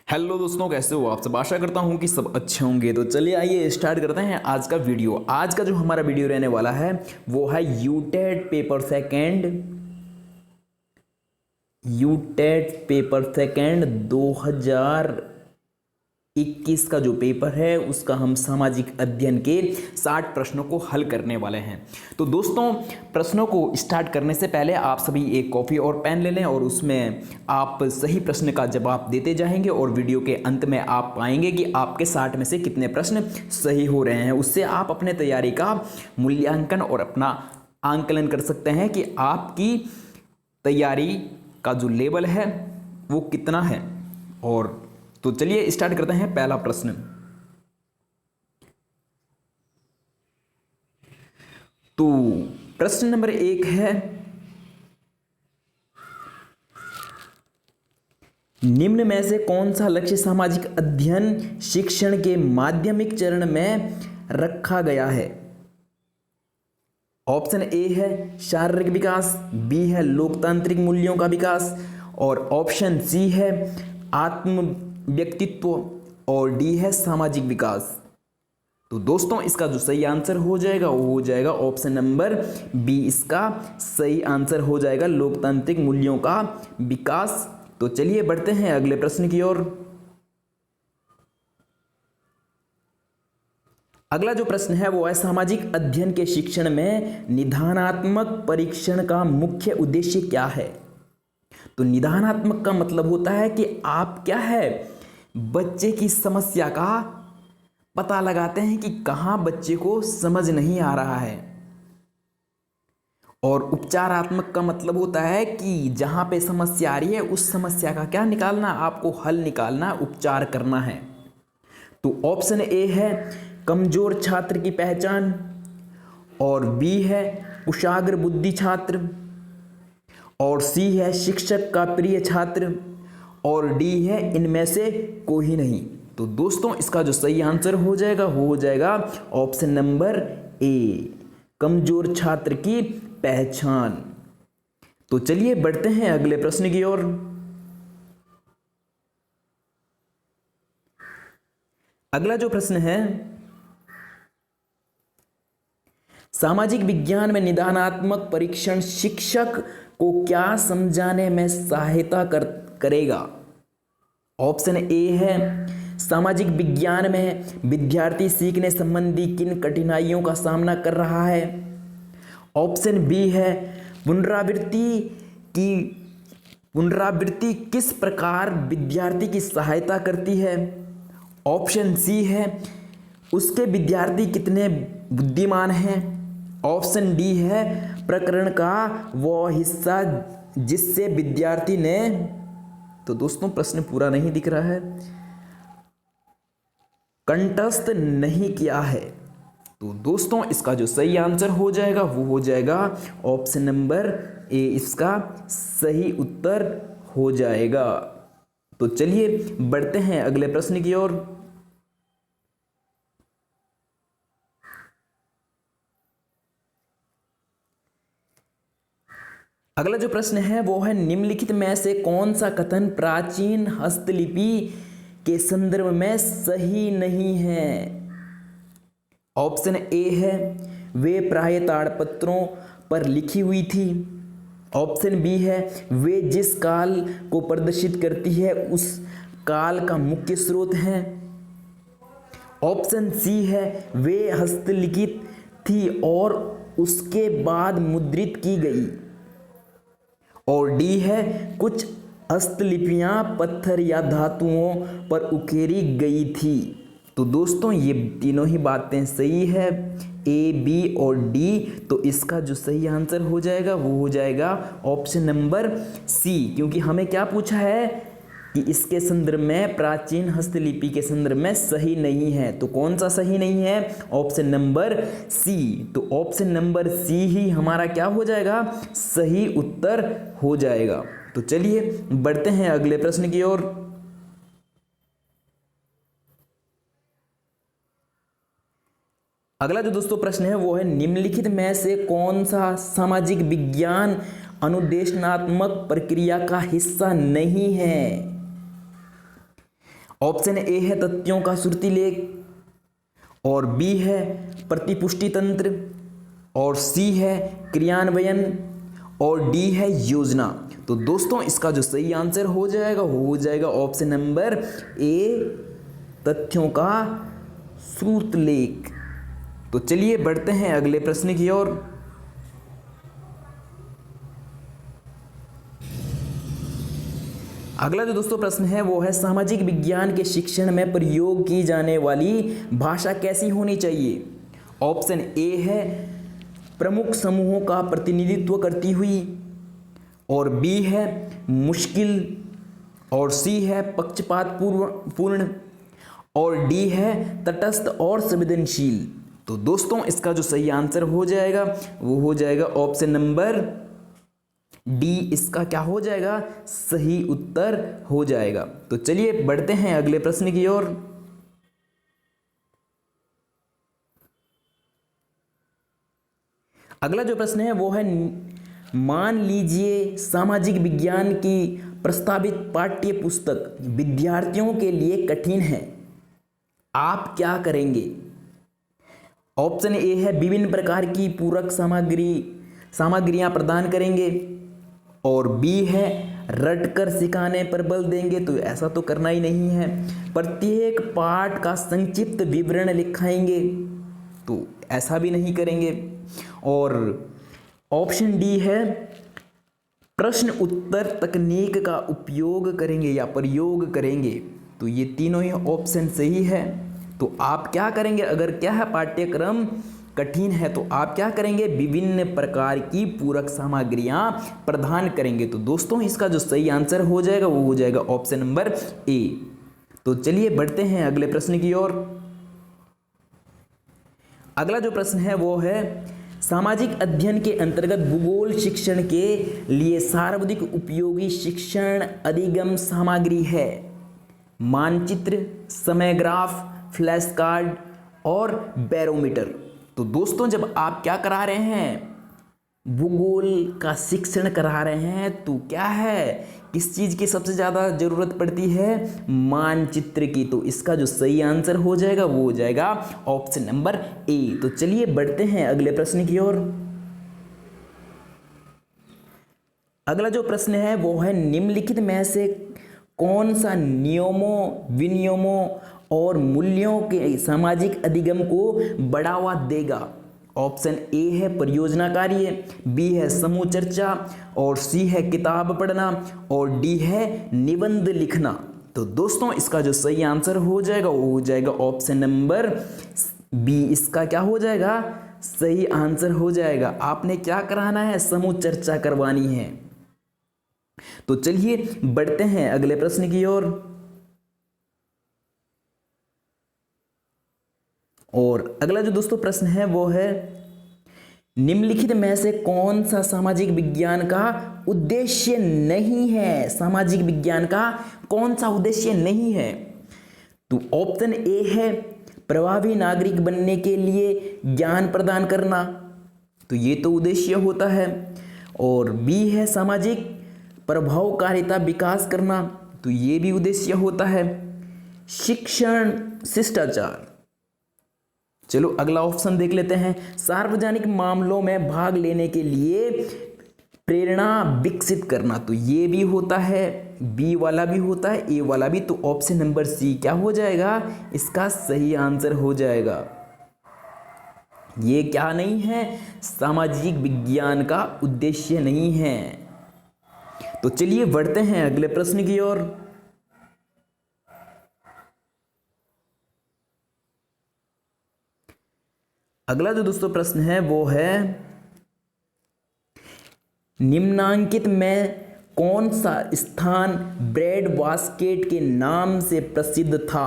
Hello दोस्तों, कैसे हो आप सब। आशा करता हूँ कि सब अच्छे होंगे। तो चलिए आइए स्टार्ट करते हैं आज का वीडियो। आज का जो हमारा वीडियो रहने वाला है वो है यूटेट पेपर सेकेंड 2021 का जो पेपर है उसका हम सामाजिक अध्ययन के 60 प्रश्नों को हल करने वाले हैं। तो दोस्तों, प्रश्नों को स्टार्ट करने से पहले आप सभी एक कॉपी और पेन ले लें और उसमें आप सही प्रश्न का जवाब देते जाएंगे और वीडियो के अंत में आप पाएंगे कि आपके 60 में से कितने प्रश्न सही हो रहे हैं। उससे आप अपने तैयारी का मूल्यांकन और अपना आंकलन कर सकते हैं कि आपकी तैयारी का जो लेवल है वो कितना है। और तो चलिए स्टार्ट करते हैं। पहला प्रश्न, तो प्रश्न नंबर 1 है, निम्न में से कौन सा लक्ष्य सामाजिक अध्ययन शिक्षण के माध्यमिक चरण में रखा गया है। ऑप्शन ए है शारीरिक विकास, बी है लोकतांत्रिक मूल्यों का विकास और ऑप्शन सी है आत्म व्यक्तित्व और डी है सामाजिक विकास। तो दोस्तों, इसका जो सही आंसर हो जाएगा वो हो जाएगा ऑप्शन नंबर बी। इसका सही आंसर हो जाएगा लोकतांत्रिक मूल्यों का विकास। तो चलिए बढ़ते हैं अगले प्रश्न की ओर। अगला जो प्रश्न है वो है, सामाजिक अध्ययन के शिक्षण में निदानात्मक परीक्षण का मुख्य उद्देश्य क्या है। तो निदानात्मक का मतलब होता है कि आप क्या है, बच्चे की समस्या का पता लगाते हैं कि कहां बच्चे को समझ नहीं आ रहा है। और उपचारात्मक का मतलब होता है कि जहां पे समस्या आ रही है उस समस्या का क्या निकालना, आपको हल निकालना, उपचार करना है। तो ऑप्शन ए है कमजोर छात्र की पहचान और बी है कुशाग्र बुद्धि छात्र और सी है शिक्षक का प्रिय छात्र और डी है इनमें से कोई नहीं। तो दोस्तों, इसका जो सही आंसर हो जाएगा वो हो जाएगा ऑप्शन नंबर ए, कमजोर छात्र की पहचान। तो चलिए बढ़ते हैं अगले प्रश्न की ओर। अगला जो प्रश्न है, सामाजिक विज्ञान में निदानात्मक परीक्षण शिक्षक को क्या समझाने में सहायता करेगा। ऑप्शन ए है सामाजिक विज्ञान में विद्यार्थी सीखने संबंधी किन कठिनाइयों का सामना कर रहा है। ऑप्शन बी है पुनरावृत्ति किस प्रकार विद्यार्थी की सहायता करती है। ऑप्शन सी है उसके विद्यार्थी कितने बुद्धिमान हैं। ऑप्शन डी है प्रकरण का वो हिस्सा जिससे विद्यार्थी ने, तो दोस्तों प्रश्न पूरा नहीं दिख रहा है, कंठस्थ नहीं किया है। तो दोस्तों, इसका जो सही आंसर हो जाएगा वो हो जाएगा ऑप्शन नंबर ए, इसका सही उत्तर हो जाएगा। तो चलिए बढ़ते हैं अगले प्रश्न की ओर। अगला जो प्रश्न है वो है, निम्नलिखित में से कौन सा कथन प्राचीन हस्तलिपि के संदर्भ में सही नहीं है। ऑप्शन ए है वे प्राय ताड़पत्रों पर लिखी हुई थी। ऑप्शन बी है वे जिस काल को प्रदर्शित करती है उस काल का मुख्य स्रोत है। ऑप्शन सी है वे हस्तलिखित थी और उसके बाद मुद्रित की गई। और डी है कुछ हस्तलिपियां पत्थर या धातुओं पर उकेरी गई थी। तो दोस्तों, ये तीनों ही बातें सही है, ए, बी और डी। तो इसका जो सही आंसर हो जाएगा वो हो जाएगा ऑप्शन नंबर सी, क्योंकि हमें क्या पूछा है कि इसके संदर्भ में, प्राचीन हस्तलिपि के संदर्भ में सही नहीं है। तो कौन सा सही नहीं है, ऑप्शन नंबर सी। तो ऑप्शन नंबर सी ही हमारा क्या हो जाएगा, सही उत्तर हो जाएगा। तो चलिए बढ़ते हैं अगले प्रश्न की ओर। अगला जो दोस्तों प्रश्न है वो है, निम्नलिखित में से कौन सा सामाजिक विज्ञान अनुदेशनात्मक प्रक्रिया का हिस्सा नहीं है। ऑप्शन ए है तथ्यों का श्रुति लेख, और बी है प्रतिपुष्टि तंत्र, और सी है क्रियान्वयन, और डी है योजना। तो दोस्तों इसका जो सही आंसर हो जाएगा वो हो जाएगा ऑप्शन नंबर ए, तथ्यों का श्रुतलेख। तो चलिए बढ़ते हैं अगले प्रश्न की ओर। अगला जो दोस्तों प्रश्न है वो है सामाजिक विज्ञान के शिक्षण में प्रयोग की जाने वाली भाषा कैसी होनी चाहिए। ऑप्शन ए है प्रमुख समूहों का प्रतिनिधित्व करती हुई, और बी है मुश्किल, और सी है पक्षपात पूर्ण, और डी है तटस्थ और संवेदनशील। तो दोस्तों इसका जो सही आंसर हो जाएगा वो हो जाएगा ऑप्शन नंबर डी, इसका क्या हो जाएगा, सही उत्तर हो जाएगा। तो चलिए बढ़ते हैं अगले प्रश्न की ओर। अगला जो प्रश्न है वो है मान लीजिए सामाजिक विज्ञान की प्रस्तावित पाठ्य पुस्तक विद्यार्थियों के लिए कठिन है, आप क्या करेंगे। ऑप्शन ए है विभिन्न प्रकार की पूरक सामग्रियां प्रदान करेंगे, और बी है रटकर सिखाने पर बल देंगे। तो ऐसा तो करना ही नहीं है। प्रत्येक पाठ का संक्षिप्त विवरण लिखाएंगे, तो ऐसा भी नहीं करेंगे। और ऑप्शन डी है प्रश्न उत्तर तकनीक का उपयोग करेंगे या प्रयोग करेंगे। तो ये तीनों ही ऑप्शन सही है। तो आप क्या करेंगे, अगर क्या है पाठ्यक्रम कठिन है तो आप क्या करेंगे, विभिन्न प्रकार की पूरक सामग्रियां प्रदान करेंगे। तो दोस्तों इसका जो सही आंसर हो जाएगा वो हो जाएगा ऑप्शन नंबर ए। तो चलिए बढ़ते हैं अगले प्रश्न की ओर। अगला जो प्रश्न है वो है सामाजिक अध्ययन के अंतर्गत भूगोल शिक्षण के लिए सर्वाधिक उपयोगी शिक्षण अधिगम सामग्री है। मानचित्र, समय ग्राफ, फ्लैश कार्ड और बैरोमीटर। तो दोस्तों जब आप क्या करा रहे हैं, भूगोल का शिक्षण करा रहे हैं, तो क्या है, किस चीज़ की सबसे ज़्यादा ज़रूरत पड़ती है, मानचित्र की। तो इसका जो सही आंसर हो जाएगा वो हो जाएगा ऑप्शन नंबर ए। तो चलिए बढ़ते हैं अगले प्रश्न की ओर। अगला जो प्रश्न है वो है निम्नलिखित में से कौन सा नियमों, विनियमों और मूल्यों के सामाजिक अधिगम को बढ़ावा देगा। ऑप्शन ए है परियोजना कार्य, बी है समूह चर्चा, और सी है किताब पढ़ना, और डी है निबंध लिखना। तो दोस्तों इसका जो सही आंसर हो जाएगा वो हो जाएगा ऑप्शन नंबर बी, इसका क्या हो जाएगा, सही आंसर हो जाएगा। आपने क्या कराना है, समूह चर्चा करवानी है। तो चलिए बढ़ते हैं अगले प्रश्न की ओर। और अगला जो दोस्तों प्रश्न है वो है निम्नलिखित में से कौन सा सामाजिक विज्ञान का उद्देश्य नहीं है। सामाजिक विज्ञान का कौन सा उद्देश्य नहीं है। तो ऑप्शन ए है प्रभावी नागरिक बनने के लिए ज्ञान प्रदान करना, तो ये तो उद्देश्य होता है। और बी है सामाजिक प्रभावकारिता विकास करना, तो ये भी उद्देश्य होता है। शिक्षण शिष्टाचार। चलो अगला ऑप्शन देख लेते हैं, सार्वजनिक मामलों में भाग लेने के लिए प्रेरणा विकसित करना, तो ये भी होता है, बी वाला भी होता है, ए वाला भी। तो ऑप्शन नंबर सी क्या हो जाएगा, इसका सही आंसर हो जाएगा। ये क्या नहीं है, सामाजिक विज्ञान का उद्देश्य नहीं है। तो चलिए बढ़ते हैं अगले प्रश्न की ओर। अगला जो दोस्तों प्रश्न है वो है निम्नांकित में कौन सा स्थान ब्रेड बास्केट के नाम से प्रसिद्ध था।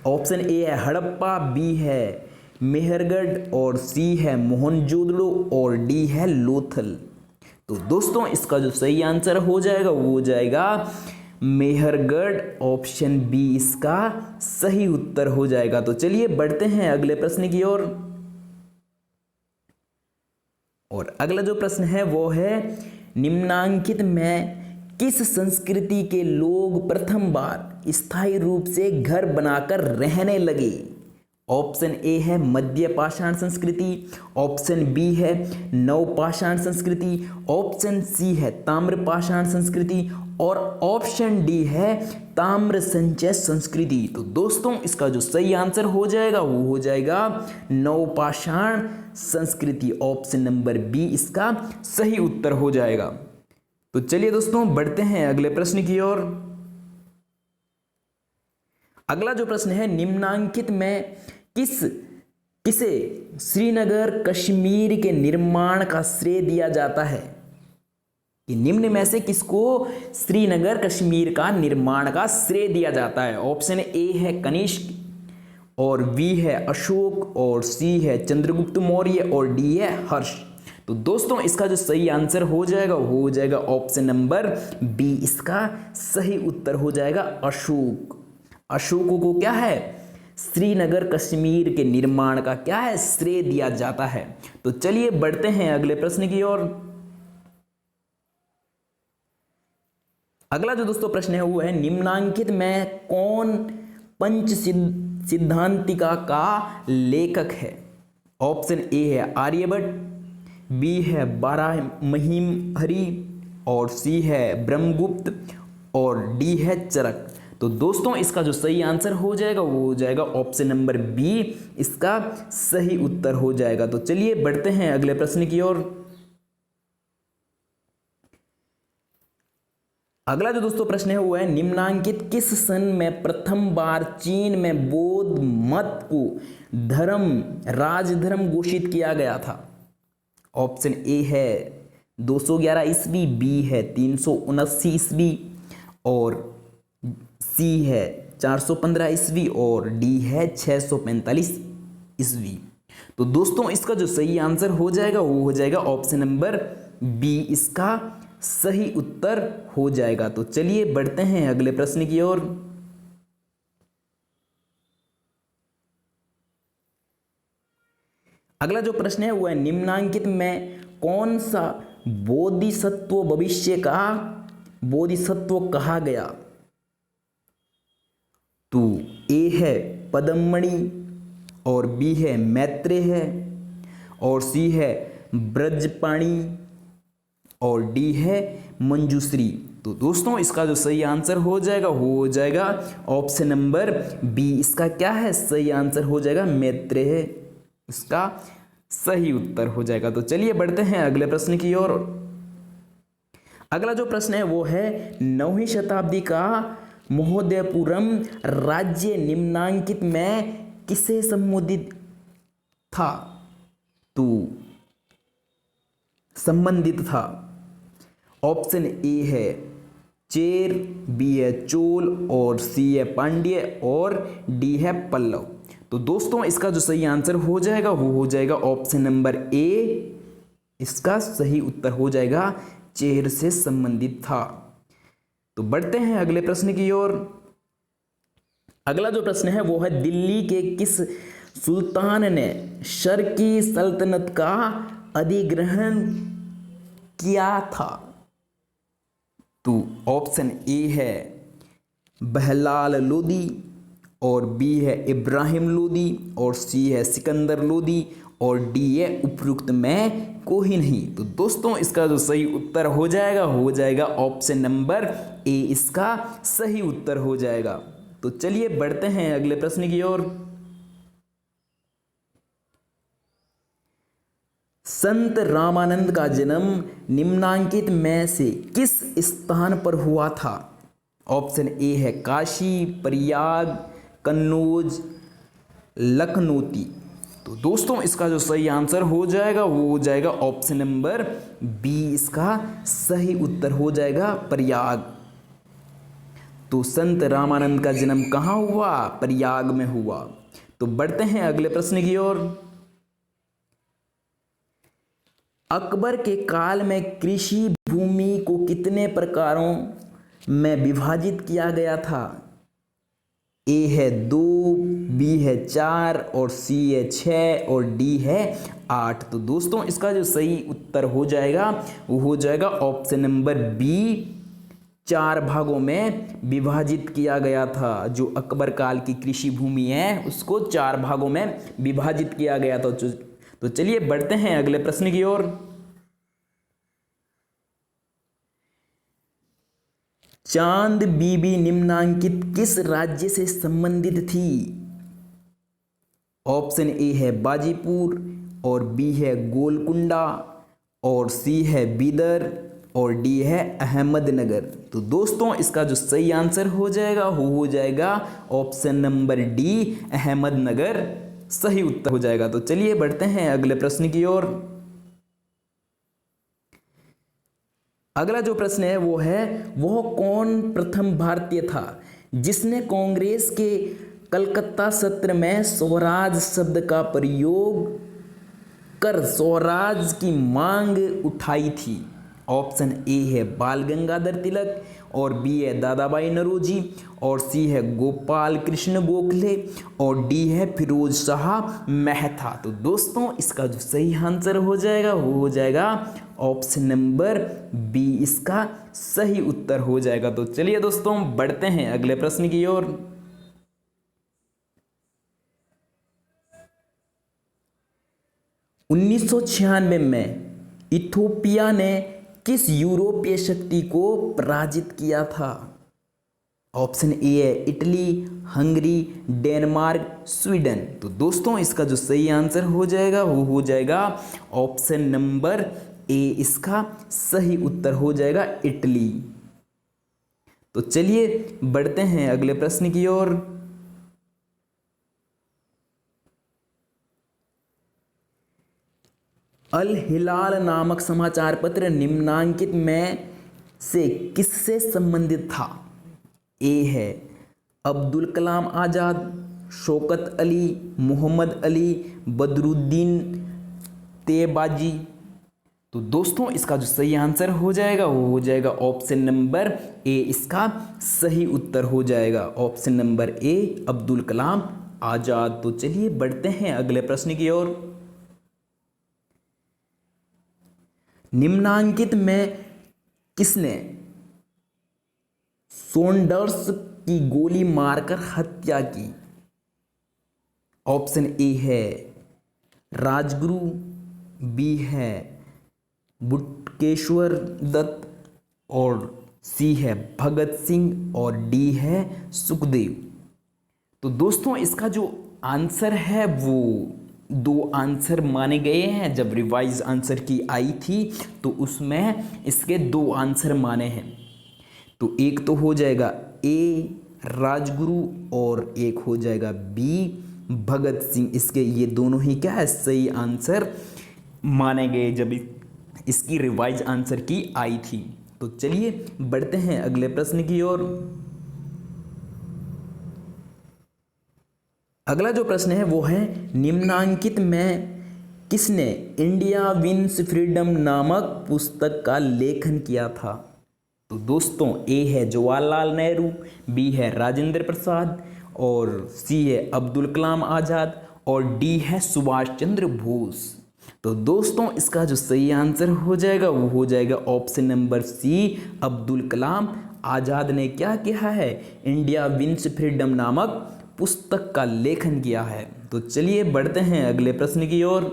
ऑप्शन ए है हड़प्पा, बी है मेहरगढ़, और सी है मोहनजोदड़ो, और डी है लोथल। तो दोस्तों इसका जो सही आंसर हो जाएगा वो हो जाएगा मेहरगढ़, ऑप्शन बी इसका सही उत्तर हो जाएगा। तो चलिए बढ़ते हैं अगले प्रश्न की ओर। और अगला जो प्रश्न है वो है निम्नांकित में किस संस्कृति के लोग प्रथम बार स्थायी रूप से घर बनाकर रहने लगे? ऑप्शन ए है मध्य पाषाण संस्कृति, ऑप्शन बी है नवपाषाण संस्कृति, ऑप्शन सी है ताम्र पाषाण संस्कृति और ऑप्शन डी है ताम्र संचय संस्कृति। तो दोस्तों इसका जो सही आंसर हो जाएगा वो हो जाएगा नवपाषाण संस्कृति। ऑप्शन नंबर बी इसका सही उत्तर हो जाएगा। तो चलिए दोस्तों बढ़ते हैं अगले प्रश्न की ओर। अगला जो प्रश्न है, निम्नांकित में किसे श्रीनगर कश्मीर के निर्माण का श्रेय दिया जाता है? कि निम्न में से किसको श्रीनगर कश्मीर का निर्माण का श्रेय दिया जाता है? ऑप्शन ए है कनिष्क और बी है अशोक और सी है चंद्रगुप्त मौर्य और डी है हर्ष। तो दोस्तों इसका जो सही आंसर हो जाएगा वो हो जाएगा ऑप्शन नंबर बी, इसका सही उत्तर हो जाएगा अशोक। अशोक को क्या है श्रीनगर कश्मीर के निर्माण का क्या है श्रेय दिया जाता है। तो चलिए बढ़ते हैं अगले प्रश्न की ओर। अगला जो दोस्तों प्रश्न है वो है, निम्नांकित में कौन पंच सिद्धांतिका का लेखक है? ऑप्शन ए है आर्यभट्ट, बी है बाराहिमहरि और सी है ब्रह्मगुप्त और डी है चरक। तो दोस्तों इसका जो सही आंसर हो जाएगा वो हो जाएगा ऑप्शन नंबर बी, इसका सही उत्तर हो जाएगा। तो चलिए बढ़ते हैं अगले प्रश्न की ओर। अगला जो दोस्तों प्रश्न है वो है, निम्नांकित किस सन में प्रथम बार चीन में बौद्ध मत को राजधर्म घोषित किया गया था? ऑप्शन ए है 211 ईस्वी, बी है 379 ईस्वी और सी है 415 ईस्वी और डी है 645 ईस्वी। तो दोस्तों इसका जो सही आंसर हो जाएगा वो हो जाएगा ऑप्शन नंबर बी, इसका सही उत्तर हो जाएगा। तो चलिए बढ़ते हैं अगले प्रश्न की ओर। अगला जो प्रश्न है वो है, निम्नांकित में कौन सा बोधिसत्व भविष्य का बोधिसत्व कहा गया? तो ए है पद्ममणि और बी है मैत्रेय है और सी है ब्रजपाणि और डी है मंजूश्री। तो दोस्तों इसका जो सही आंसर हो जाएगा वो हो जाएगा ऑप्शन नंबर बी, इसका क्या है सही आंसर हो जाएगा मैत्रेय, इसका सही उत्तर हो जाएगा। तो चलिए बढ़ते हैं अगले प्रश्न की ओर। अगला जो प्रश्न है वो है, 9वीं शताब्दी का महोदयपुरम राज्य निम्नांकित में किसे संबोधित था? तो संबंधित था। ऑप्शन ए है चेर, बी है चोल और सी है पांड्य और डी है पल्लव। तो दोस्तों इसका जो सही आंसर हो जाएगा वो हो जाएगा ऑप्शन नंबर ए, इसका सही उत्तर हो जाएगा चेर से संबंधित था। तो बढ़ते हैं अगले प्रश्न की ओर। अगला जो प्रश्न है वो है, दिल्ली के किस सुल्तान ने शर्की सल्तनत का अधिग्रहण किया था? तो ऑप्शन ए है बहलाल लोदी और बी है इब्राहिम लोदी और सी है सिकंदर लोदी और डी है उपयुक्त में कोई नहीं। तो दोस्तों इसका जो सही उत्तर हो जाएगा ऑप्शन नंबर ए, इसका सही उत्तर हो जाएगा। तो चलिए बढ़ते हैं अगले प्रश्न की ओर। संत रामानंद का जन्म निम्नांकित में से किस स्थान पर हुआ था? ऑप्शन ए है काशी, प्रयाग, कन्नौज, लखनौती। तो दोस्तों इसका जो सही आंसर हो जाएगा वो हो जाएगा ऑप्शन नंबर बी, इसका सही उत्तर हो जाएगा प्रयाग। तो संत रामानंद का जन्म कहाँ हुआ? प्रयाग में हुआ। तो बढ़ते हैं अगले प्रश्न की ओर। अकबर के काल में कृषि भूमि को कितने प्रकारों में विभाजित किया गया था? ए है 2, बी है 4 और सी है 6 और डी है 8। तो दोस्तों इसका जो सही उत्तर हो जाएगा वो हो जाएगा ऑप्शन नंबर बी, 4 भागों में विभाजित किया गया था। जो अकबर काल की कृषि भूमि है उसको 4 भागों में विभाजित किया गया था। तो चलिए बढ़ते हैं अगले प्रश्न की ओर। चांद बीबी निम्नांकित किस राज्य से संबंधित थी? ऑप्शन ए है बाजीपुर, और बी है गोलकुंडा, और सी है बीदर, और डी है अहमदनगर। तो दोस्तों इसका जो सही आंसर हो जाएगा वो हो जाएगा ऑप्शन नंबर डी, अहमदनगर सही उत्तर हो जाएगा। तो चलिए बढ़ते हैं अगले प्रश्न की ओर। अगला जो प्रश्न है वो है, वह कौन प्रथम भारतीय था जिसने कांग्रेस के कलकत्ता सत्र में स्वराज शब्द का प्रयोग कर स्वराज की मांग उठाई थी? ऑप्शन ए है बाल गंगाधर तिलक, और बी है दादा भाई नौरोजी, और सी है गोपाल कृष्ण गोखले, और डी है फिरोज शाह मेहता। तो दोस्तों इसका जो सही आंसर हो जाएगा वो हो जाएगा ऑप्शन नंबर बी, इसका सही उत्तर हो जाएगा। तो चलिए दोस्तों बढ़ते हैं अगले प्रश्न की ओर। उन्नीस में इथोपिया ने किस यूरोपीय शक्ति को पराजित किया था? ऑप्शन ए है इटली, हंगरी, डेनमार्क, स्वीडन। तो दोस्तों इसका जो सही आंसर हो जाएगा वो हो जाएगा ऑप्शन नंबर ए, इसका सही उत्तर हो जाएगा इटली। तो चलिए बढ़ते हैं अगले प्रश्न की ओर। अल हिलाल नामक समाचार पत्र निम्नांकित में से किससे संबंधित था? ए है अब्दुल कलाम आज़ाद, शौकत अली, मोहम्मद अली, बदरुद्दीन तेबाजी। तो दोस्तों इसका जो सही आंसर हो जाएगा वो हो जाएगा ऑप्शन नंबर ए, इसका सही उत्तर हो जाएगा option number A, Abdul Kalam Azad. तो चलिए बढ़ते हैं अगले प्रश्न की ओर। निम्नांकित में किसने सोंडर्स की गोली मारकर हत्या की? ऑप्शन ए है राजगुरु, बी है बुटकेश्वर दत्त, और सी है भगत सिंह, और डी है सुखदेव। तो दोस्तों इसका जो आंसर है वो 2 आंसर माने गए हैं। जब रिवाइज आंसर की आई थी तो उसमें इसके 2 आंसर माने हैं। तो एक तो हो जाएगा ए राजगुरु, और एक हो जाएगा बी भगत सिंह। इसके ये दोनों ही क्या है, सही आंसर माने गए जब इसकी रिवाइज आंसर की आई थी। तो चलिए बढ़ते हैं अगले प्रश्न की ओर। अगला जो प्रश्न है वो है, निम्नांकित में किसने इंडिया विंस फ्रीडम नामक पुस्तक का लेखन किया था? तो दोस्तों ए है जवाहरलाल नेहरू, बी है राजेंद्र प्रसाद, और सी है अब्दुल कलाम आज़ाद, और डी है सुभाष चंद्र बोस। तो दोस्तों इसका जो सही आंसर हो जाएगा वो हो जाएगा ऑप्शन नंबर सी, अब्दुल कलाम आज़ाद ने क्या किया है, इंडिया विंस फ्रीडम नामक पुस्तक का लेखन किया है। तो चलिए बढ़ते हैं अगले प्रश्न की ओर।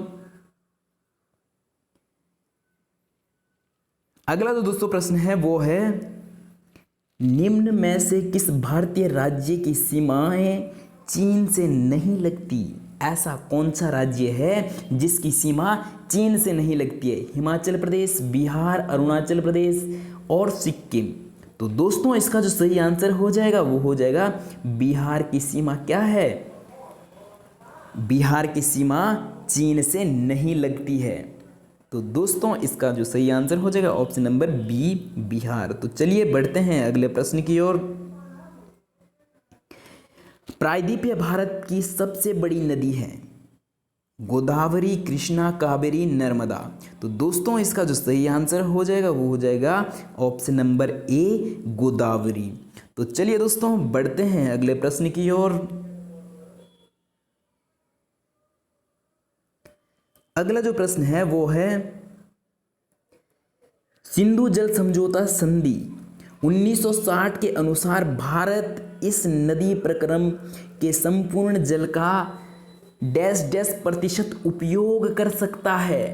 अगला जो दोस्तों प्रश्न है वो है, निम्न में से किस भारतीय राज्य की सीमाएं चीन से नहीं लगती? ऐसा कौन सा राज्य है जिसकी सीमा चीन से नहीं लगती है? हिमाचल प्रदेश, बिहार, अरुणाचल प्रदेश और सिक्किम। तो दोस्तों इसका जो सही आंसर हो जाएगा वो हो जाएगा बिहार की सीमा क्या है, बिहार की सीमा चीन से नहीं लगती है। तो दोस्तों इसका जो सही आंसर हो जाएगा ऑप्शन नंबर बी, बिहार। तो चलिए बढ़ते हैं अगले प्रश्न की ओर। प्रायद्वीपीय भारत की सबसे बड़ी नदी है गोदावरी, कृष्णा, कावेरी, नर्मदा। तो दोस्तों इसका जो सही आंसर हो जाएगा वो हो जाएगा ऑप्शन नंबर ए, गोदावरी। तो चलिए दोस्तों बढ़ते हैं अगले प्रश्न की ओर। अगला जो प्रश्न है वो है, सिंधु जल समझौता संधि 1960 के अनुसार भारत इस नदी प्रक्रम के संपूर्ण जल का डैश डैश प्रतिशत उपयोग कर सकता है।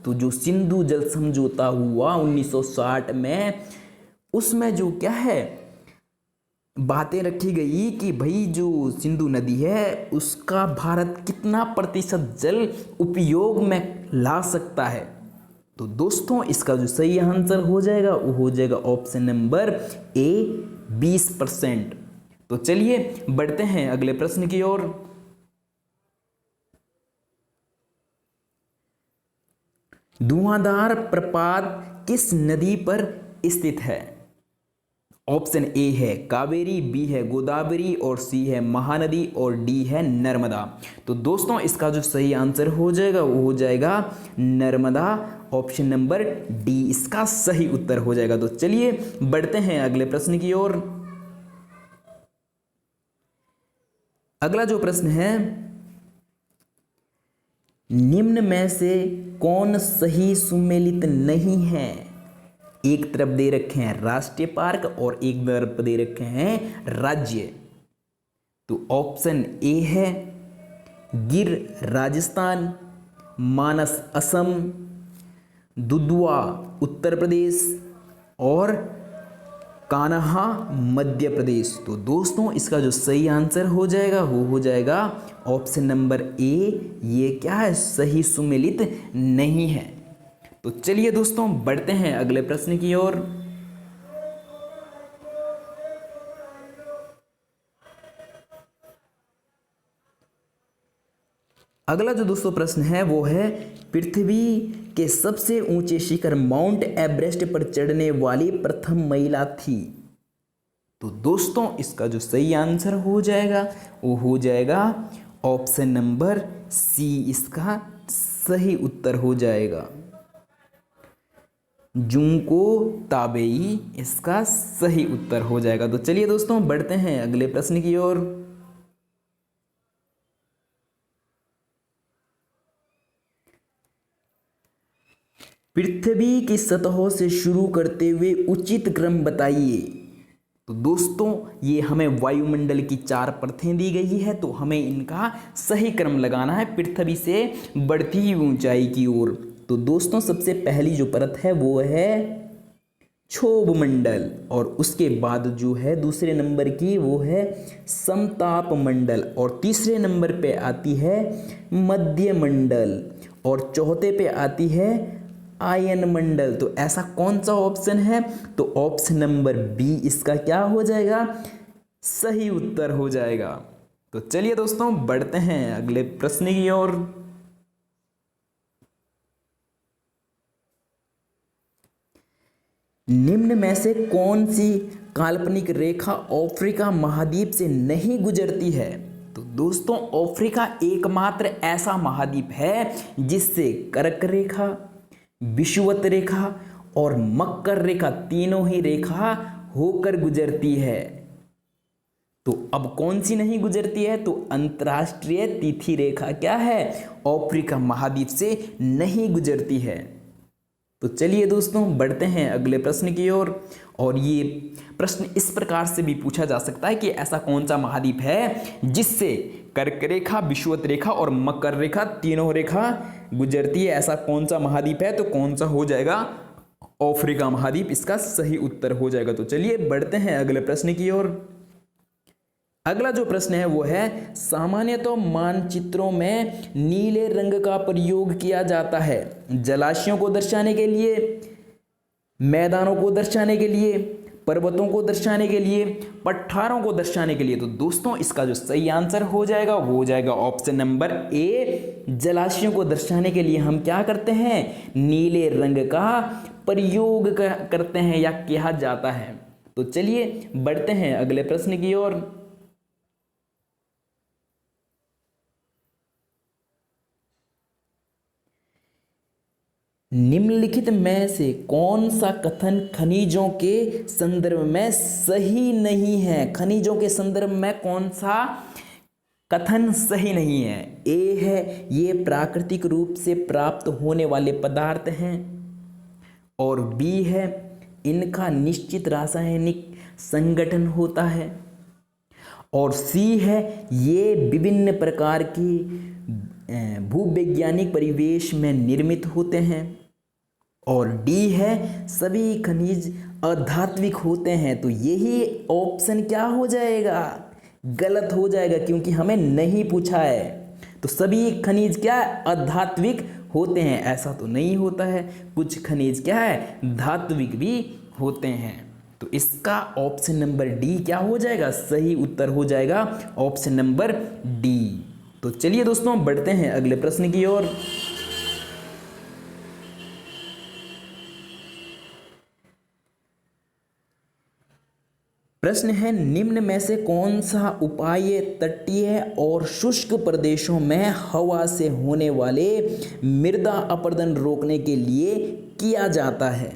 तो जो सिंधु जल समझौता हुआ 1960 में, उसमें जो क्या है बातें रखी गई कि भाई जो सिंधु नदी है उसका भारत कितना प्रतिशत जल उपयोग में ला सकता है। तो दोस्तों इसका जो सही आंसर हो जाएगा वो हो जाएगा ऑप्शन नंबर ए 20%। तो चलिए बढ़ते हैं अगले प्रश्न की ओर। धुआंधार प्रपात किस नदी पर स्थित है? ऑप्शन ए है कावेरी, बी है गोदावरी और सी है महानदी और डी है नर्मदा। तो दोस्तों इसका जो सही आंसर हो जाएगा वो हो जाएगा नर्मदा। ऑप्शन नंबर डी इसका सही उत्तर हो जाएगा। तो चलिए बढ़ते हैं अगले प्रश्न की ओर। अगला जो प्रश्न है, निम्न में से कौन सही सुमेलित नहीं है? एक तरफ दे रखे हैं राष्ट्रीय पार्क और एक तरफ दे रखे हैं राज्य। तो ऑप्शन ए है गिर राजस्थान, मानस असम, दुधवा उत्तर प्रदेश और कान्हा मध्य प्रदेश। तो दोस्तों इसका जो सही आंसर हो जाएगा वो हो जाएगा ऑप्शन नंबर ए, ये क्या है सही सुमेलित नहीं है। तो चलिए दोस्तों बढ़ते हैं अगले प्रश्न की ओर। अगला जो दोस्तों प्रश्न है वो है, पृथ्वी के सबसे ऊंचे शिखर माउंट एवरेस्ट पर चढ़ने वाली प्रथम महिला थी। तो दोस्तों इसका जो सही आंसर हो जाएगा वो हो जाएगा ऑप्शन नंबर सी, इसका सही उत्तर हो जाएगा जुंको ताबेई, इसका सही उत्तर हो जाएगा। तो चलिए दोस्तों बढ़ते हैं अगले प्रश्न की ओर। पृथ्वी की सतह से शुरू करते हुए उचित क्रम बताइए। तो दोस्तों ये हमें वायुमंडल की 4 परतें दी गई है, तो हमें इनका सही क्रम लगाना है पृथ्वी से बढ़ती हुई ऊंचाई की ओर। तो दोस्तों सबसे पहली जो परत है वो है क्षोभ मंडल, और उसके बाद जो है दूसरे नंबर की वो है समताप मंडल, और तीसरे नंबर पे आती है मध्य मंडल, और चौथे पे आती है आयन मंडल। तो ऐसा कौन सा ऑप्शन है? तो ऑप्शन नंबर बी इसका क्या हो जाएगा सही उत्तर हो जाएगा। तो चलिए दोस्तों बढ़ते हैं अगले प्रश्न की ओर। निम्न में से कौन सी काल्पनिक रेखा अफ्रीका महाद्वीप से नहीं गुजरती है? तो दोस्तों अफ्रीका एकमात्र ऐसा महाद्वीप है जिससे कर्क रेखा, विषुवत रेखा और मकर रेखा तीनों ही रेखा होकर गुजरती है। तो अब कौन सी नहीं गुजरती है? तो अंतर्राष्ट्रीय तिथि रेखा क्या है अफ्रीका महाद्वीप से नहीं गुजरती है। तो चलिए दोस्तों बढ़ते हैं अगले प्रश्न की ओर। और ये प्रश्न इस प्रकार से भी पूछा जा सकता है कि ऐसा कौन सा महाद्वीप है जिससे कर्क रेखा, विषुवत रेखा और मकर रेखा तीनों रेखा गुजरती है? ऐसा कौन सा महाद्वीप है? तो कौन सा हो जाएगा अफ्रीका महाद्वीप, इसका सही उत्तर हो जाएगा। तो चलिए बढ़ते हैं अगले प्रश्न की ओर। अगला जो प्रश्न है वो है, सामान्यतः मानचित्रों में नीले रंग का प्रयोग किया जाता है जलाशयों को दर्शाने के लिए, मैदानों को दर्शाने के लिए, पर्वतों को दर्शाने के लिए, पठारों को दर्शाने के लिए। तो दोस्तों इसका जो सही आंसर हो जाएगा वो हो जाएगा ऑप्शन नंबर ए, जलाशयों को दर्शाने के लिए हम क्या करते हैं नीले रंग का प्रयोग करते हैं या किया जाता है। तो चलिए बढ़ते हैं अगले प्रश्न की ओर। निम्नलिखित में से कौन सा कथन खनिजों के संदर्भ में सही नहीं है? खनिजों के संदर्भ में कौन सा कथन सही नहीं है? ए है ये प्राकृतिक रूप से प्राप्त होने वाले पदार्थ हैं, और बी है इनका निश्चित रासायनिक संगठन होता है। और सी है ये विभिन्न प्रकार के भूवैज्ञानिक परिवेश में निर्मित होते हैं। और डी है सभी खनिज अधात्विक होते हैं। तो यही ऑप्शन क्या हो जाएगा, गलत हो जाएगा, क्योंकि हमें नहीं पूछा है। तो सभी खनिज क्या अधात्विक होते हैं, ऐसा तो नहीं होता है, कुछ खनिज क्या है धात्विक भी होते हैं। तो इसका ऑप्शन नंबर डी क्या हो जाएगा, सही उत्तर हो जाएगा ऑप्शन नंबर डी। तो चलिए दोस्तों बढ़ते हैं अगले प्रश्न की ओर। प्रश्न है निम्न में से कौन सा उपाय तटीय और शुष्क प्रदेशों में हवा से होने वाले मृदा अपरदन रोकने के लिए किया जाता है।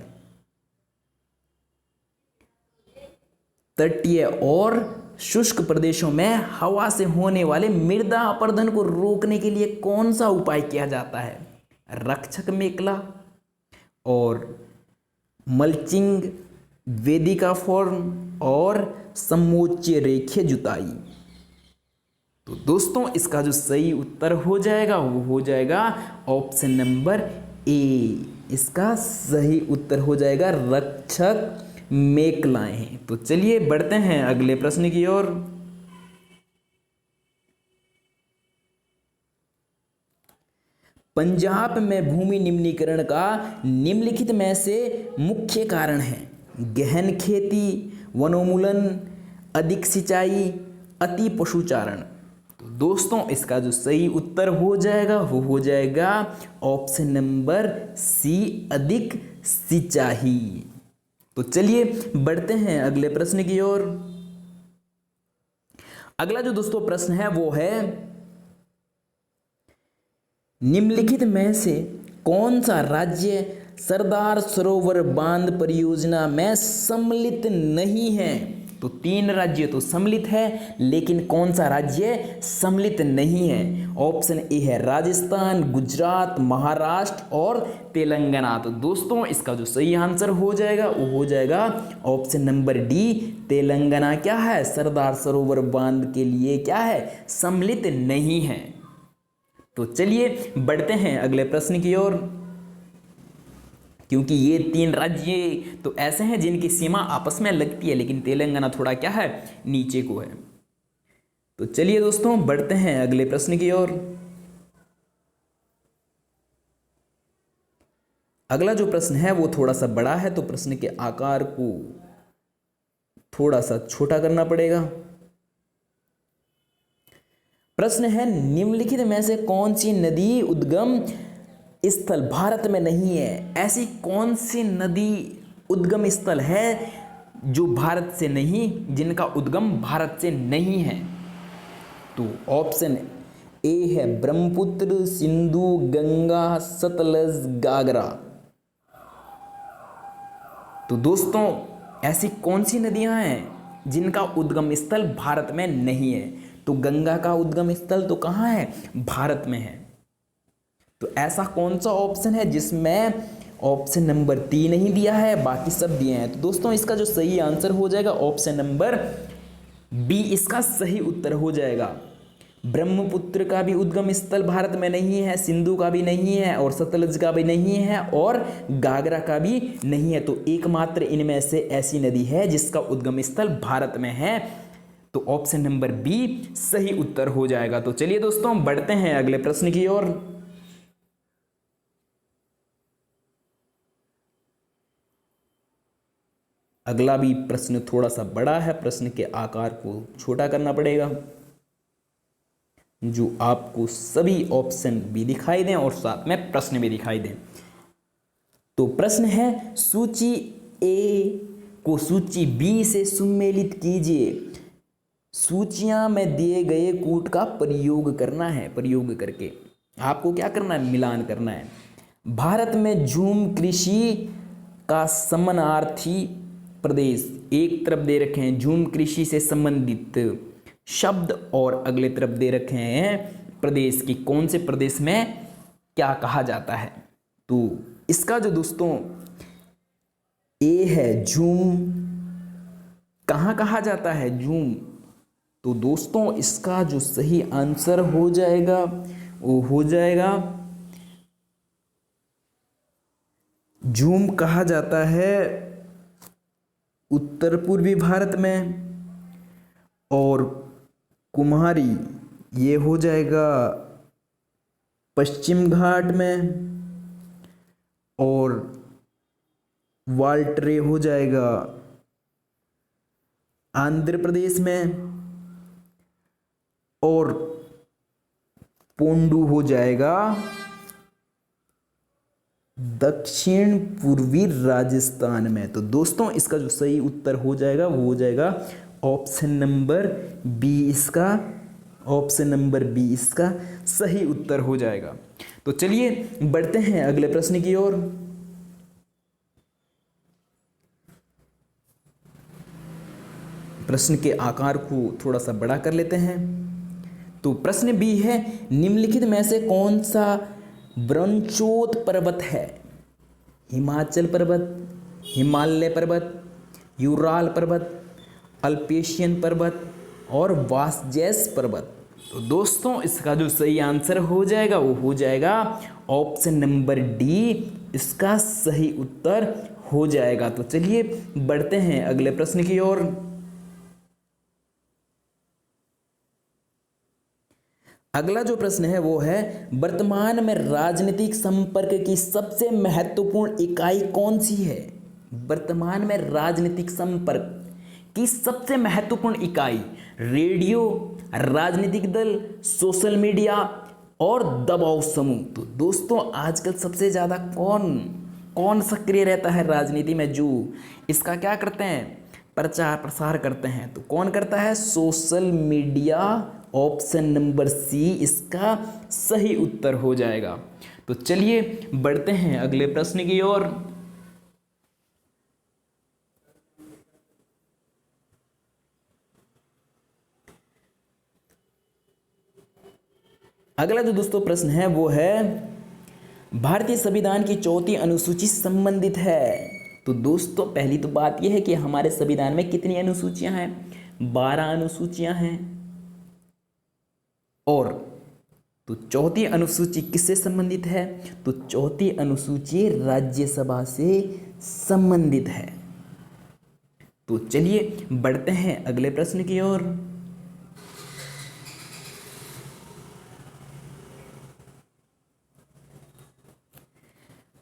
तटीय और शुष्क प्रदेशों में हवा से होने वाले मृदा अपरदन को रोकने के लिए कौन सा उपाय किया जाता है, रक्षक मेखला और मल्चिंग, वेदिका फॉर्म और समोच्च रेखीय जुताई। तो दोस्तों इसका जो सही उत्तर हो जाएगा वो हो जाएगा ऑप्शन नंबर ए, इसका सही उत्तर हो जाएगा रक्षक मेखलाएं। तो चलिए बढ़ते हैं अगले प्रश्न की ओर। पंजाब में भूमि निम्नीकरण का निम्नलिखित में से मुख्य कारण है, गहन खेती, वनोन्मूलन, अधिक सिंचाई, अति पशुचारण। तो दोस्तों इसका जो सही उत्तर हो जाएगा वो हो जाएगा ऑप्शन नंबर सी, अधिक सिंचाई। तो चलिए बढ़ते हैं अगले प्रश्न की ओर। अगला जो दोस्तों प्रश्न है वो है निम्नलिखित में से कौन सा राज्य सरदार सरोवर बांध परियोजना में सम्मिलित नहीं है। तो 3 राज्य तो सम्मिलित है, लेकिन कौन सा राज्य सम्मिलित नहीं है। ऑप्शन ए है राजस्थान, गुजरात, महाराष्ट्र और तेलंगाना। तो दोस्तों इसका जो सही आंसर हो जाएगा वो हो जाएगा ऑप्शन नंबर डी, तेलंगाना क्या है सरदार सरोवर बांध के लिए क्या है सम्मिलित नहीं है। तो चलिए बढ़ते हैं अगले प्रश्न की ओर। क्योंकि ये 3 राज्य तो ऐसे हैं जिनकी सीमा आपस में लगती है, लेकिन तेलंगाना थोड़ा क्या है नीचे को है। तो चलिए दोस्तों बढ़ते हैं अगले प्रश्न की ओर। अगला जो प्रश्न है वो थोड़ा सा बड़ा है, तो प्रश्न के आकार को थोड़ा सा छोटा करना पड़ेगा। प्रश्न है निम्नलिखित में से कौन सी नदी उद्गम स्थल भारत में नहीं है। ऐसी कौन सी नदी उद्गम स्थल है जो भारत से नहीं, जिनका उद्गम भारत से नहीं है। तो ऑप्शन ए है ब्रह्मपुत्र, सिंधु, गंगा, सतलज, गागरा। तो दोस्तों ऐसी कौन सी नदियां हैं जिनका उद्गम स्थल भारत में नहीं है। तो गंगा का उद्गम स्थल तो कहाँ है, भारत में है। तो ऐसा कौन सा ऑप्शन है जिसमें ऑप्शन नंबर 3 नहीं दिया है, बाकी सब दिए हैं। तो दोस्तों इसका जो सही आंसर हो जाएगा ऑप्शन नंबर बी, इसका सही उत्तर हो जाएगा। ब्रह्मपुत्र का भी उद्गम स्थल भारत में नहीं है, सिंधु का भी नहीं है और सतलज का भी नहीं है और गागरा का भी नहीं है। तो एकमात्र इनमें से ऐसी नदी है जिसका उद्गम स्थल भारत में है। तो ऑप्शन नंबर बी सही उत्तर हो जाएगा। तो चलिए दोस्तों बढ़ते हैं अगले प्रश्न की ओर। अगला भी प्रश्न थोड़ा सा बड़ा है, प्रश्न के आकार को छोटा करना पड़ेगा जो आपको सभी ऑप्शन भी दिखाई दें और साथ में प्रश्न भी दिखाई दें। तो प्रश्न है सूची ए को सूची बी से सम्मिलित कीजिए। सूचियां में दिए गए कूट का प्रयोग करना है। प्रयोग करके आपको क्या करना है, मिलान करना है। भारत में झूम कृषि का समानार्थी प्रदेश एक तरफ दे रखे हैं झूम कृषि से संबंधित शब्द और अगले तरफ दे रखे हैं प्रदेश की कौन से प्रदेश में क्या कहा जाता है। तो इसका जो दोस्तों ए है झूम। कहाँ कहा जाता है झूम? तो दोस्तों इसका जो सही आंसर हो जाएगा वो हो जाएगा झूम कहा जाता है उत्तर पूर्वी भारत में, और कुम्हारी ये हो जाएगा पश्चिम घाट में, और वाल्टरे हो जाएगा आंध्र प्रदेश में, और पोंडू हो जाएगा दक्षिण पूर्वी राजस्थान में। तो दोस्तों इसका जो सही उत्तर हो जाएगा वो हो जाएगा ऑप्शन नंबर बी। इसका ऑप्शन नंबर बी इसका सही उत्तर हो जाएगा। तो चलिए बढ़ते हैं अगले प्रश्न की ओर। प्रश्न के आकार को थोड़ा सा बड़ा कर लेते हैं। तो प्रश्न बी है, निम्नलिखित में से कौन सा ब्रह्मोच्च पर्वत है? हिमाचल पर्वत, हिमालय पर्वत, यूराल पर्वत, अल्पेशियन पर्वत और वासजैस पर्वत। तो दोस्तों इसका जो सही आंसर हो जाएगा वो हो जाएगा ऑप्शन नंबर डी। इसका सही उत्तर हो जाएगा। तो चलिए बढ़ते हैं अगले प्रश्न की ओर। अगला जो प्रश्न है वो है, वर्तमान में राजनीतिक संपर्क की सबसे महत्वपूर्ण इकाई कौन सी है? वर्तमान में राजनीतिक संपर्क की सबसे महत्वपूर्ण इकाई रेडियो, राजनीतिक दल, सोशल मीडिया और दबाव समूह। तो दोस्तों आजकल सबसे ज़्यादा कौन सक्रिय रहता है राजनीति में? जो इसका क्या करते हैं, प्रचार प्रसार करते हैं। तो कौन करता है? Social media. Option number C इसका सही उत्तर हो जाएगा। तो चलिए बढ़ते हैं अगले प्रश्न की ओर। अगला जो दोस्तों प्रश्न है वो है, भारतीय संविधान की चौथी अनुसूची संबंधित है। तो दोस्तों पहली तो बात यह है कि हमारे संविधान में कितनी अनुसूचियां हैं? 12 अनुसूचियां हैं। और तो चौथी अनुसूची किससे संबंधित है? तो चौथी अनुसूची राज्यसभा से संबंधित है। तो चलिए बढ़ते हैं अगले प्रश्न की ओर।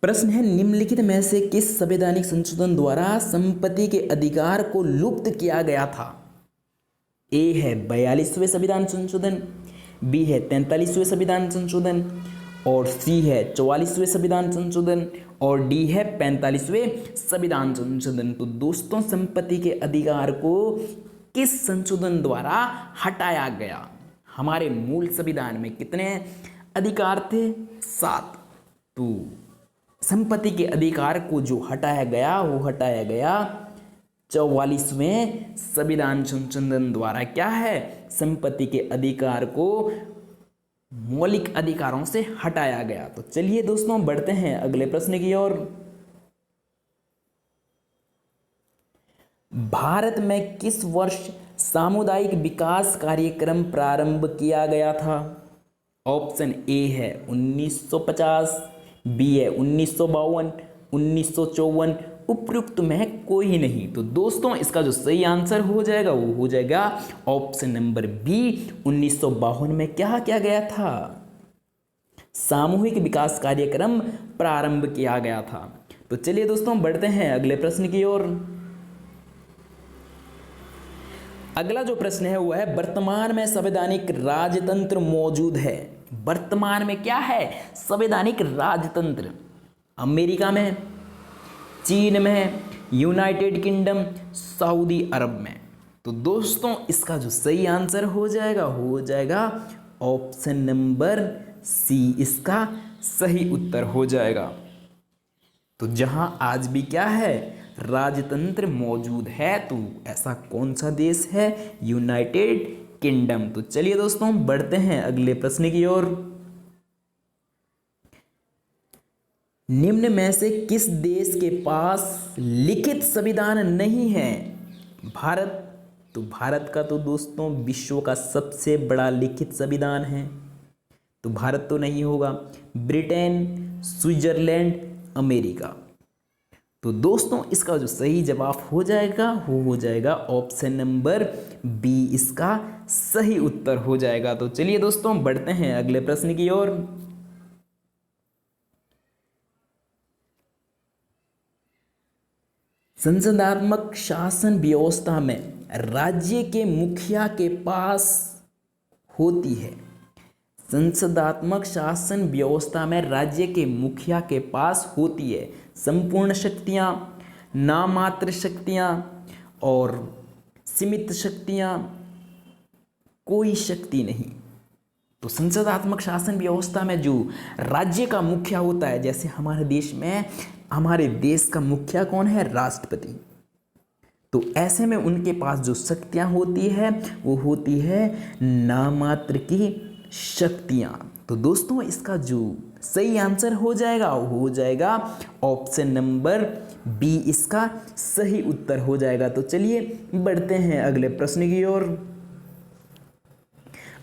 प्रश्न है, निम्नलिखित में से किस संवैधानिक संशोधन द्वारा संपत्ति के अधिकार को लुप्त किया गया था? ए है 42वें संविधान संशोधन, बी है 43वें संविधान संशोधन, और सी है 44वें संविधान संशोधन, और डी है 45वें संविधान संशोधन। तो दोस्तों संपत्ति के अधिकार को किस संशोधन द्वारा हटाया गया? हमारे मूल संविधान में कितने अधिकार थे? 7। तो संपत्ति के अधिकार को जो हटाया गया वो हटाया गया 44वें संविधान संशोधन द्वारा। क्या है? संपत्ति के अधिकार को मौलिक अधिकारों से हटाया गया। तो चलिए दोस्तों बढ़ते हैं अगले प्रश्न की ओर। भारत में किस वर्ष सामुदायिक विकास कार्यक्रम प्रारंभ किया गया था? ऑप्शन ए है 1950, बी है 1952, 1954, उपयुक्त में कोई नहीं। तो दोस्तों इसका जो सही आंसर हो जाएगा वो हो जाएगा ऑप्शन नंबर बी। 1952 में क्या किया गया था? सामूहिक विकास कार्यक्रम प्रारंभ किया गया था। तो चलिए दोस्तों बढ़ते हैं अगले प्रश्न की ओर। अगला जो प्रश्न है वो है, वर्तमान में संवैधानिक राजतंत्र मौजूद है। वर्तमान में क्या है? संवैधानिक राजतंत्र। अमेरिका में, चीन में, यूनाइटेड किंगडम, सऊदी अरब में। तो दोस्तों इसका जो सही आंसर हो जाएगा ऑप्शन नंबर सी। इसका सही उत्तर हो जाएगा। तो जहां आज भी क्या है? राजतंत्र मौजूद है। तो ऐसा कौन सा देश है? United kingdom. तो चलिए दोस्तों बढ़ते हैं अगले प्रश्न की ओर। निम्न में से किस देश के पास लिखित संविधान नहीं है? भारत। तो भारत का तो दोस्तों विश्व का सबसे बड़ा लिखित संविधान है, तो भारत तो नहीं होगा। Britain, Switzerland, America. तो दोस्तों इसका जो सही जवाब हो जाएगा वो हो जाएगा ऑप्शन नंबर बी, इसका सही उत्तर हो जाएगा। तो चलिए दोस्तों बढ़ते हैं अगले प्रश्न की ओर। संसदात्मक शासन व्यवस्था में राज्य के मुखिया के पास होती है। संसदात्मक शासन व्यवस्था में राज्य के मुखिया के पास होती है संपूर्ण शक्तियां, नामात्र शक्तियां और सीमित शक्तियां, कोई शक्ति नहीं। तो संसदात्मक शासन व्यवस्था में जो राज्य का मुखिया होता है, जैसे हमारे देश में हमारे देश का मुखिया कौन है? राष्ट्रपति। तो ऐसे में उनके पास जो शक्तियां होती है वो होती है नामात्र की शक्तियां। तो दोस्तों इसका जो सही आंसर हो जाएगा वो हो जाएगा ऑप्शन नंबर बी, इसका सही उत्तर हो जाएगा। तो चलिए बढ़ते हैं अगले प्रश्न की ओर।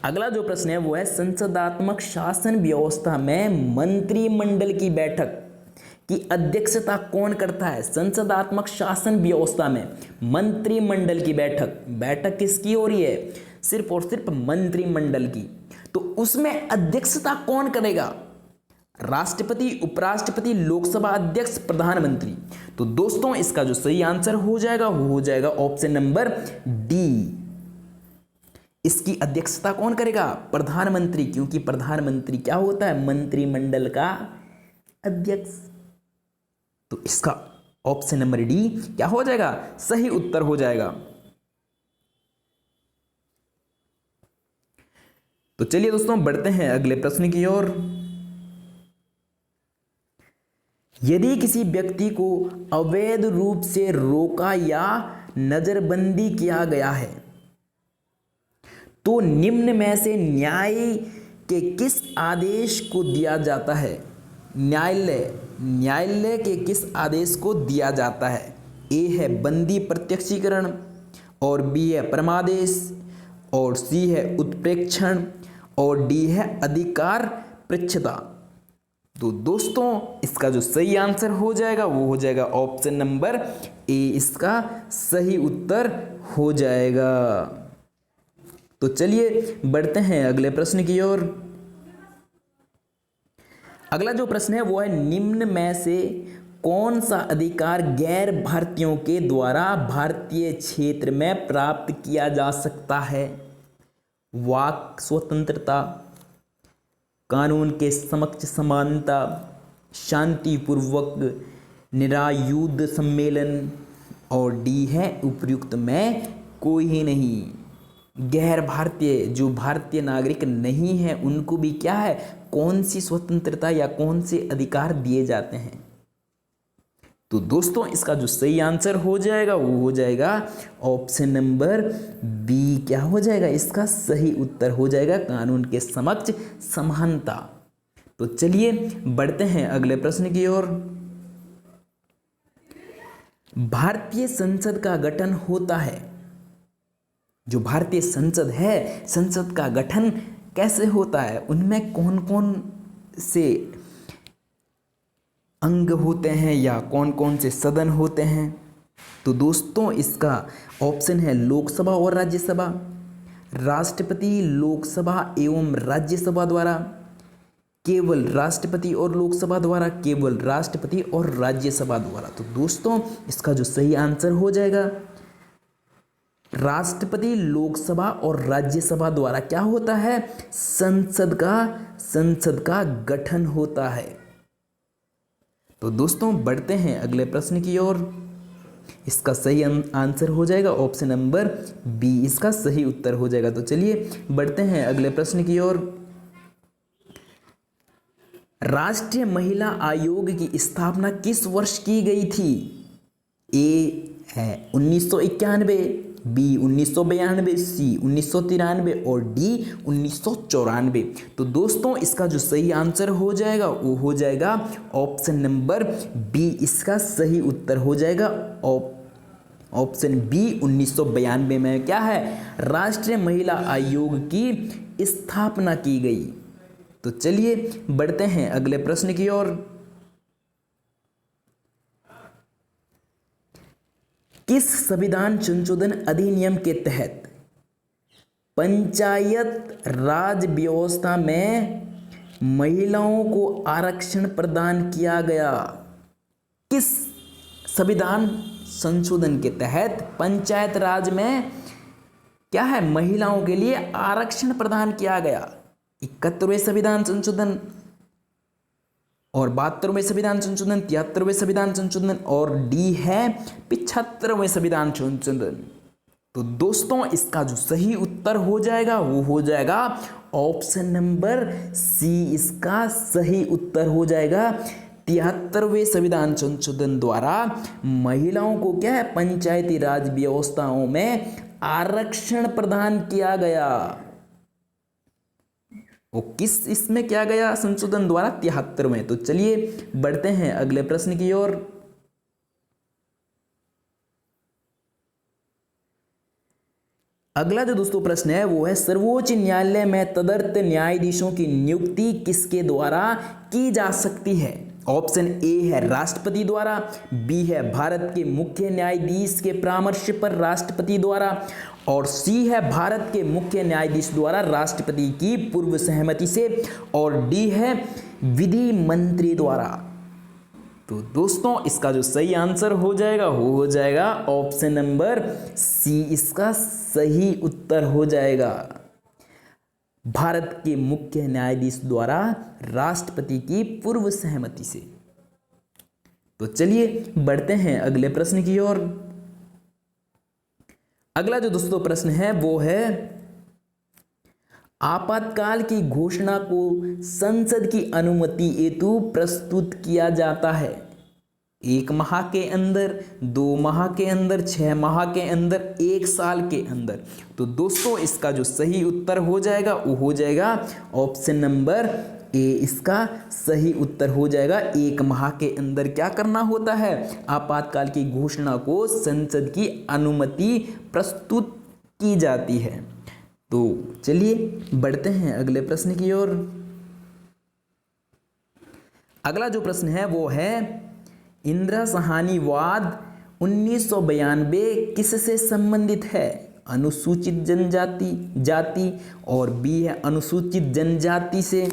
अगला जो प्रश्न है वो है संसदात्मक शासन व्यवस्था में मंत्रिमंडल की बैठक की अध्यक्षता कौन करता है? संसदात्मक शासन व्यवस्था में मंत्रिमंडल की बैठक किसकी हो रही है? सिर्फ और सिर्फ मंत्रिमंडल की। तो उसमें अध्यक्षता कौन करेगा? राष्ट्रपति, उपराष्ट्रपति, लोकसभा अध्यक्ष, प्रधानमंत्री। तो दोस्तों इसका जो सही आंसर हो जाएगा वो हो जाएगा ऑप्शन नंबर डी, इसकी अध्यक्षता कौन करेगा? प्रधानमंत्री, क्योंकि प्रधानमंत्री क्या होता है? मंत्रिमंडल का अध्यक्ष। तो इसका ऑप्शन नंबर डी क्या हो जाएगा? सही उत्तर हो जाएगा। तो चलिए दोस्तों बढ़ते हैं अगले प्रश्न की ओर। यदि किसी व्यक्ति को अवैध रूप से रोका या नजरबंदी किया गया है तो निम्न में से न्याय के किस आदेश को दिया जाता है? न्यायालय के किस आदेश को दिया जाता है? ए है बंदी प्रत्यक्षीकरण, और बी है परमादेश, और सी है उत्प्रेक्षण, और डी है अधिकार पृच्छता। तो दोस्तों इसका जो सही आंसर हो जाएगा वो हो जाएगा ऑप्शन नंबर ए, इसका सही उत्तर हो जाएगा। तो चलिए बढ़ते हैं अगले प्रश्न की ओर। अगला जो प्रश्न है वो है निम्न में से कौन सा अधिकार गैर भारतीयों के द्वारा भारतीय क्षेत्र में प्राप्त किया जा सकता है? वाक स्वतंत्रता, कानून के समक्ष समानता, शांतिपूर्वक निरायुध सम्मेलन, और डी है उपयुक्त में कोई ही नहीं। गैर भारतीय, जो भारतीय नागरिक नहीं है, उनको भी क्या है, कौन सी स्वतंत्रता या कौन से अधिकार दिए जाते हैं? तो दोस्तों इसका जो सही आंसर हो जाएगा वो हो जाएगा ऑप्शन नंबर बी, क्या हो जाएगा? इसका सही उत्तर हो जाएगा कानून के समक्ष समानता। तो चलिए बढ़ते हैं अगले प्रश्न की ओर। भारतीय संसद का गठन होता है, जो भारतीय संसद है, संसद का गठन कैसे होता है? उनमें कौन कौन से अंग होते हैं या कौन कौन से सदन होते हैं? तो दोस्तों इसका ऑप्शन है लोकसभा और राज्यसभा, राष्ट्रपति, लोकसभा एवं राज्यसभा द्वारा, केवल राष्ट्रपति और लोकसभा द्वारा, केवल राष्ट्रपति और राज्यसभा द्वारा। तो दोस्तों इसका जो सही आंसर हो जाएगा राष्ट्रपति, लोकसभा और राज्यसभा द्वारा क्या होता है? संसद का गठन होता है। तो दोस्तों बढ़ते हैं अगले प्रश्न की ओर। इसका सही आंसर हो जाएगा ऑप्शन नंबर बी, इसका सही उत्तर हो जाएगा। तो चलिए बढ़ते हैं अगले प्रश्न की ओर। राष्ट्रीय महिला आयोग की स्थापना किस वर्ष की गई थी? ए है 1991, बी 1992, सी 1993 और डी 1994। तो दोस्तों इसका जो सही आंसर हो जाएगा वो हो जाएगा ऑप्शन नंबर बी, इसका सही उत्तर हो जाएगा ऑप्शन बी 1992 में क्या है, राष्ट्रीय महिला आयोग की स्थापना की गई। तो चलिए बढ़ते हैं अगले प्रश्न की ओर। किस संविधान संशोधन अधिनियम के तहत पंचायत राज व्यवस्था में महिलाओं को आरक्षण प्रदान किया गया? किस संविधान संशोधन के तहत पंचायत राज में क्या है, महिलाओं के लिए आरक्षण प्रदान किया गया? 71वें संविधान संशोधन और 72वें संविधान संशोधन, 73वें संविधान संशोधन और डी है 75वें संविधान संशोधन। तो दोस्तों इसका जो सही उत्तर हो जाएगा वो हो जाएगा ऑप्शन नंबर सी, इसका सही उत्तर हो जाएगा 73वें संविधान संशोधन द्वारा महिलाओं को क्या है, पंचायती राज व्यवस्थाओं में आरक्षण प्रदान किया गया। वो किस इसमें किया गया संशोधन द्वारा? 73वें। तो चलिए बढ़ते हैं अगले प्रश्न की ओर। अगला जो दोस्तों प्रश्न है वो है, सर्वोच्च न्यायालय में तदर्थ न्यायाधीशों की नियुक्ति किसके द्वारा की जा सकती है? ऑप्शन ए है राष्ट्रपति द्वारा, बी है भारत के मुख्य न्यायाधीश के परामर्श पर राष्ट्रपति द्वारा और सी है भारत के मुख्य न्यायाधीश द्वारा राष्ट्रपति की पूर्व सहमति से और डी है विधि मंत्री द्वारा। तो दोस्तों इसका जो सही आंसर हो जाएगा वो हो जाएगा ऑप्शन नंबर सी, इसका सही उत्तर हो जाएगा भारत के मुख्य न्यायाधीश द्वारा राष्ट्रपति की पूर्व सहमति से। तो चलिए बढ़ते हैं अगले प्रश्न की ओर। अगला जो दोस्तों प्रश्न है वो है, आपातकाल की घोषणा को संसद की अनुमति हेतु प्रस्तुत किया जाता है 1 माह के अंदर, 2 माह के अंदर, 6 माह के अंदर, 1 साल के अंदर। तो दोस्तों इसका जो सही उत्तर हो जाएगा वो हो जाएगा ऑप्शन नंबर ए, इसका सही उत्तर हो जाएगा 1 माह के अंदर क्या करना होता है, आपातकाल की घोषणा को संसद की अनुमति प्रस्तुत की जाती है। तो चलिए बढ़ते हैं अगले प्रश्न की ओर। अगला जो प्रश्न है वो है, इंदिरा साहनीवाद 1992 किससे संबंधित है? अनुसूचित जनजाति जाति और बी है अनुसूचित जनजाति से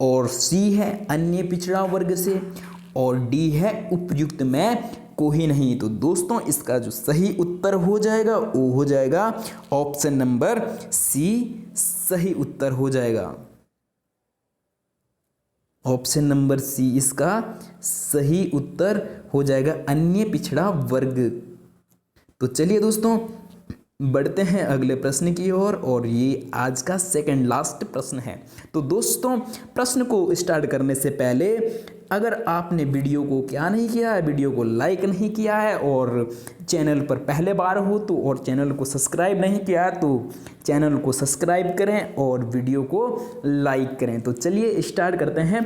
और सी है अन्य पिछड़ा वर्ग से और डी है उपयुक्त में कोई नहीं। तो दोस्तों इसका जो सही उत्तर हो जाएगा वो हो जाएगा ऑप्शन नंबर सी, सही उत्तर हो जाएगा ऑप्शन नंबर सी, इसका सही उत्तर हो जाएगा अन्य पिछड़ा वर्ग। तो चलिए दोस्तों बढ़ते हैं अगले प्रश्न की ओर और ये आज का सेकंड लास्ट प्रश्न है। तो दोस्तों प्रश्न को स्टार्ट करने से पहले अगर आपने वीडियो को क्या नहीं किया है, वीडियो को लाइक नहीं किया है और चैनल पर पहले बार हो तो और चैनल को सब्सक्राइब नहीं किया है तो चैनल को सब्सक्राइब करें और वीडियो को लाइक करें। तो चलिए स्टार्ट करते हैं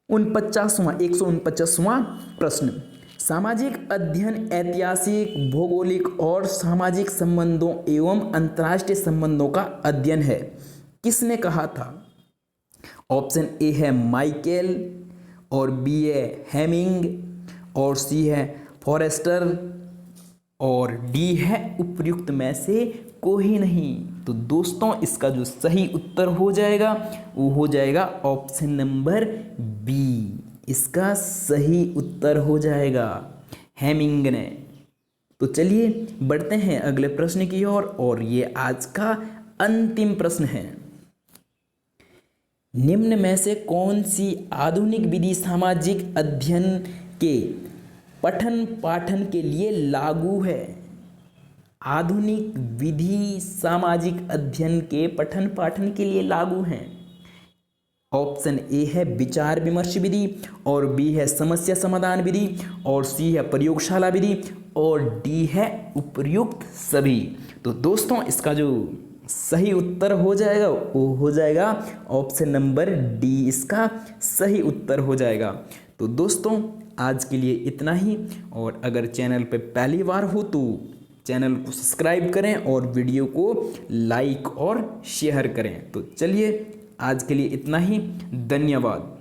149वां प्रश्न। सामाजिक अध्ययन ऐतिहासिक, भौगोलिक और सामाजिक संबंधों एवं अंतर्राष्ट्रीय संबंधों का अध्ययन है, किसने कहा था? ऑप्शन ए है माइकेल और बी है हेमिंग और सी है फॉरेस्टर और डी है उपयुक्त में से कोई नहीं। तो दोस्तों इसका जो सही उत्तर हो जाएगा वो हो जाएगा ऑप्शन नंबर बी, इसका सही उत्तर हो जाएगा हेमिंग ने। तो चलिए बढ़ते हैं अगले प्रश्न की ओर और ये आज का अंतिम प्रश्न है। निम्न में से कौन सी आधुनिक विधि सामाजिक अध्ययन के पठन पाठन के लिए लागू है? आधुनिक विधि सामाजिक अध्ययन के पठन पाठन के लिए लागू हैं। ऑप्शन ए है विचार विमर्श विधि और बी है समस्या समाधान विधि और सी है प्रयोगशाला विधि और डी है उपर्युक्त सभी। तो दोस्तों इसका जो सही उत्तर हो जाएगा वो हो जाएगा ऑप्शन नंबर डी, इसका सही उत्तर हो जाएगा। तो दोस्तों आज के लिए इतना ही, और अगर चैनल पे पहली बार हो तो चैनल को सब्सक्राइब करें और वीडियो को लाइक और शेयर करें। तो चलिए आज के लिए इतना ही, धन्यवाद।